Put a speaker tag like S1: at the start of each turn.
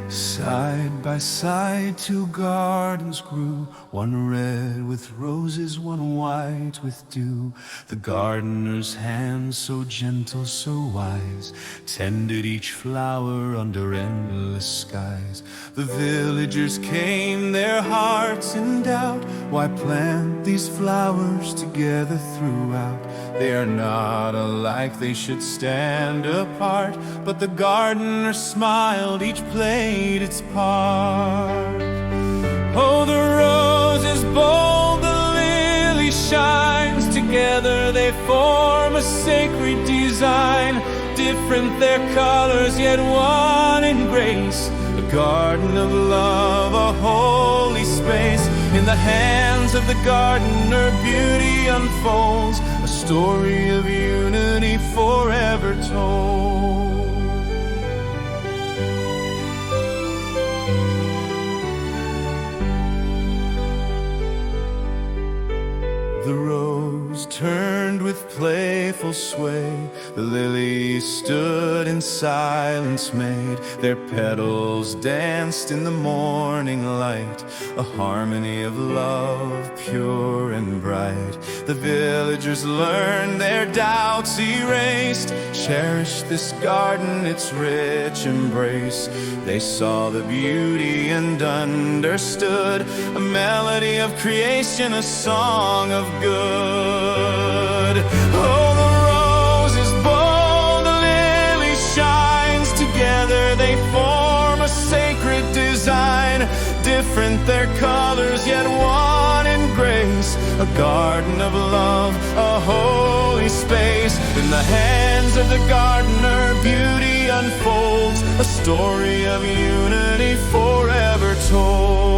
S1: Side by side two gardens grew, one red with roses, one white with dew. The gardener's hand, so gentle, so wise, tended each flower under endless skies. The villagers came, their hearts in doubt. Why plant these flowers together throughout? They are not alike, they should stand apart. But the gardener smiled, each played its part. Oh, the rose is bold, the lily shines. Together they form a sacred design. Different their colors, yet one in grace. A garden of love, a holy space. In the hands of the gardener, beauty unfolds, a story of unity forever told. The rose turned with playful sway, the lilies stood in silence made. Their petals danced in the morning light, a harmony of love pure and bright. The villagers learned, their doubts erased, cherished this garden, its rich embrace. They saw the beauty and understood a melody of creation, a song of good. Oh, the rose is bold, the lily shines. Together they form a sacred design. Different their colors, yet one in grace. A garden of love, a holy space. In the hands of the gardener, beauty unfolds, a story of unity forever told.